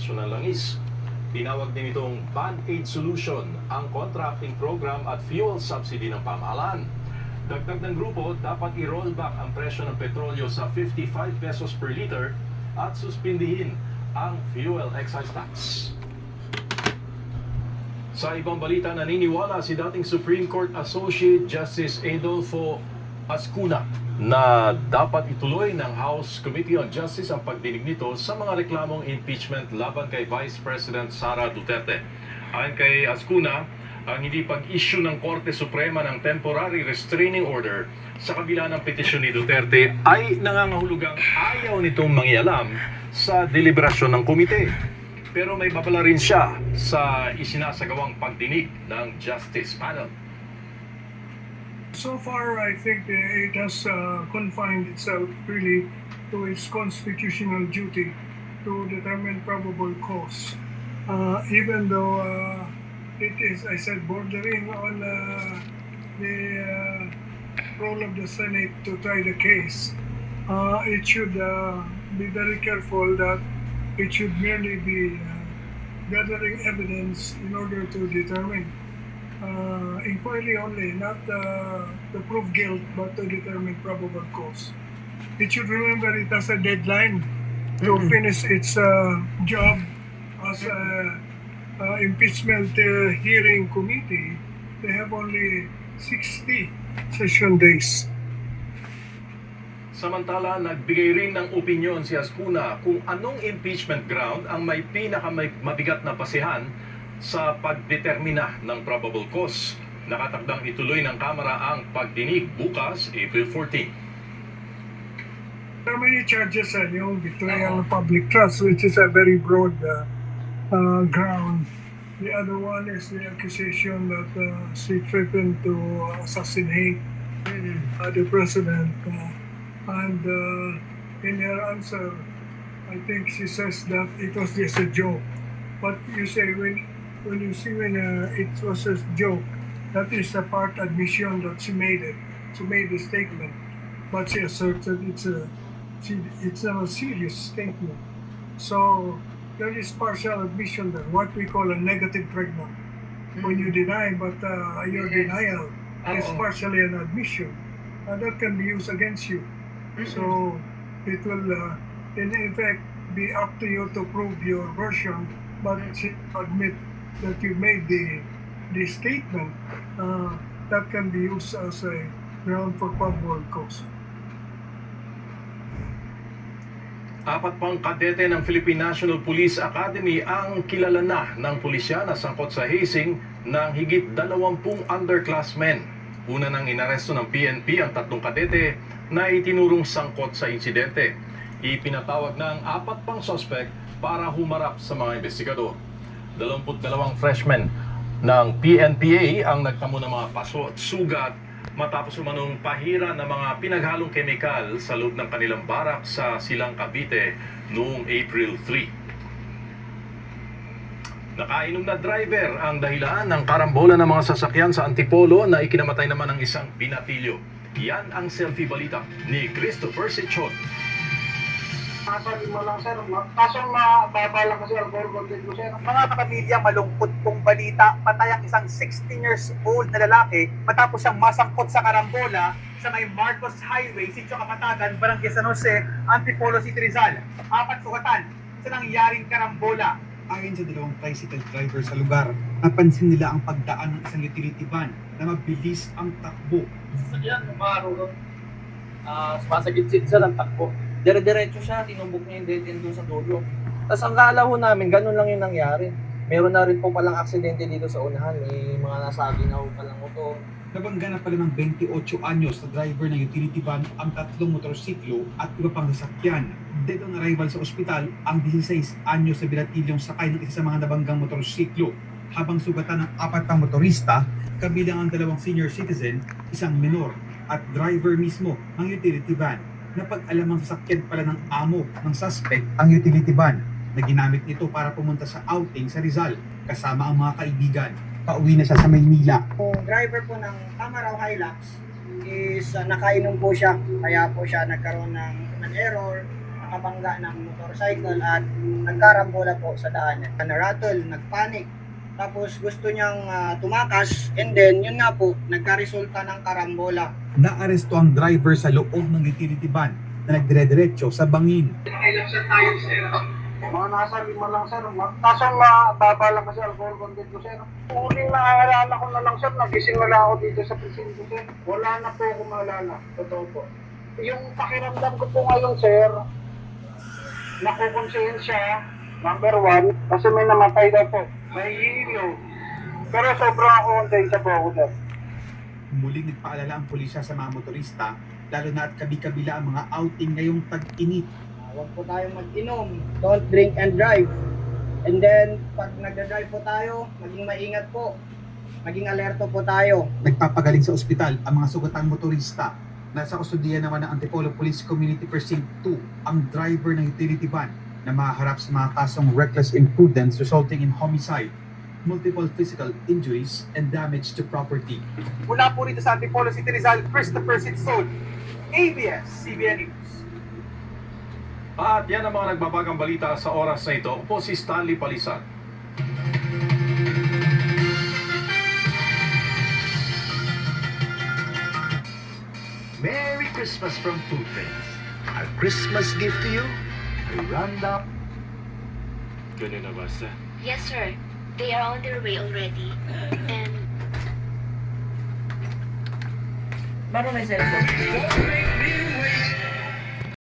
produksyon ng langis. Tinawag din itong Band-Aid Solution ang contracting program at fuel subsidy ng pamahalaan. Dagdag ng grupo, dapat i-roll back ang presyo ng petrolyo sa 55 pesos per liter at suspindihin ang fuel excise tax. Sa ibang balita, naniniwala si dating Supreme Court Associate Justice Adolfo Ascuna na dapat ituloy ng House Committee on Justice ang pagdinig nito sa mga reklamong impeachment laban kay Vice President Sara Duterte. Ayon kay Ascuna, ang hindi pag-issue ng Korte Suprema ng temporary restraining order sa kabila ng petisyon ni Duterte ay nangangahulugang ayaw nitong mangialam sa deliberasyon ng komite. Pero may babala rin siya sa isinasagawang pagdinig ng Justice Panel. So far, I think it has confined itself really to its constitutional duty to determine probable cause. Even though it is, I said, bordering on the role of the Senate to try the case, it should be very careful that it should merely be gathering evidence in order to determine inquiry only, not to prove guilt, but to determine probable cause. It should remember it has a deadline to finish its job as impeachment hearing committee. They have only 60 session days. Samantala, nagbigay rin ng opinyon si Ascuna kung anong impeachment ground ang may pinakamabigat na basihan sa pagdetermina ng probable cause. Nakatakdang ituloy ng Kamara ang pagdinig bukas, April 14. There are many charges yung betrayal of public trust, which is a very broad ground. The other one is the accusation that she threatened to assassinate the president. And in her answer, I think she says that it was just a joke. But you say when it was a joke, that is a part admission that she made it. She made the statement, but she asserts that it's not a serious statement. So there is partial admission there, what we call a negative pregnant. When you deny, but your denial is partially an admission, and that can be used against you. So it will, in effect, be up to you to prove your version, but admit that you made the statement that can be used as a ground for probable cause. Apat pang kadete ng Philippine National Police Academy ang kilala na ng pulisya na sangkot sa hazing ng higit 20 underclassmen. Una nang inaresto ng PNP ang 3 kadete na itinurong sangkot sa insidente. Ipinatawag na ang 4 pang suspect para humarap sa mga investigador. 22 freshmen ng PNPA ang nagtamo ng mga paso at sugat matapos umanong pahira ng mga pinaghalong kemikal sa loob ng kanilang barak sa Silang Cavite noong April 3. Nakainom na driver ang dahilan ng karambola ng mga sasakyan sa Antipolo na ikinamatay naman ng isang binatilyo. Yan ang selfie balita ni Christopher Sichon. Sabi mo lang, sir, kaso mababa lang kasi ang content mo, sir. Mga kapamilya, malungkot pong balita, patay ang isang 16 years old na lalaki matapos siyang masangkot sa karambola sa may Marcos Highway, Sitio Kapatagan, Barangay San Jose, Antipolo City, Rizal. 4 sugatan sa nangyaring karambola. Ayon sa 2 tricycle driver sa lugar, napansin nila ang pagdaan ng isang utility van na mabilis ang takbo. Sasakyan, umaro doon. Sumasagit-sit siya ng takbo. Dire-diretso siya, tinumbok niya yung dead end doon sa dulo. Tapos ang kala ho namin, ganun lang yung nangyari. Meron na rin po palang aksidente dito sa unahan. May mga nasagi na ho palang motor. Nabangga na pala ng 28 anyos na driver ng utility van ang 3 motorsiklo at iba pang sasakyan. Dead on arrival sa ospital ang 16 anyos na binatilyong sakay ng isa sa mga nabanggang motorsiklo. Habang sugatan ng 4 pang motorista, kabilang ang 2 senior citizen, isang minor, at driver mismo ng utility van. Napag-alamang sasakyan pala ng amo ng suspect ang utility van na ginamit nito para pumunta sa outing sa Rizal kasama ang mga kaibigan. Pauwi na siya sa Maynila. Yung driver po ng Camaro Hilux is nakainom po siya, kaya po siya nagkaroon ng error, nakabangga ng motorcycle at nagkarambola po sa daanan. Narattle, nagpanic, tapos gusto niyang tumakas, and then yun nga po, nagkaresulta ng karambola. Naaresto ang driver sa loob ng utility van na nagdire-diretso sa bangin. Mga nasa 5 lang sir. Kaso mababa lang kasi alcohol content ko sir. Huling naaalala ko na lang sir, nagising na lang ako dito sa presinto sir. Wala na po ako maalala. Totoo po. Yung pakiramdam ko po ngayon sir, nakukonsensya, number 1, kasi may namatay daw po. May hilo. Pero sobrang ako konsensya po ako sir. Muling nagpaalala ang pulisya sa mga motorista, lalo na at kabi-kabila ang mga outing ngayong tag-init. Huwag po tayong mag-inom, don't drink and drive. And then, pag nagda-drive po tayo, maging maingat po, maging alerto po tayo. Nagpapagaling sa ospital ang mga sugatang motorista. Nasa kustudiyan naman ng Antipolo Police Community Precinct 2 ang driver ng utility van na maharap sa mga kasong reckless imprudence resulting in homicide, multiple physical injuries, and damage to property. Mula po rito sa Antipolo City Rizal, Christopher Sitson, ABS-CBN News. At yan ang mga nagbabagang balita sa oras na ito. Ako po si Stanley Palisag. Merry Christmas from Foodprints. Our Christmas gift to you, a roundup. Ganun na ba, sir? Yes, sir. They are on their way already. And Meron may cellphone.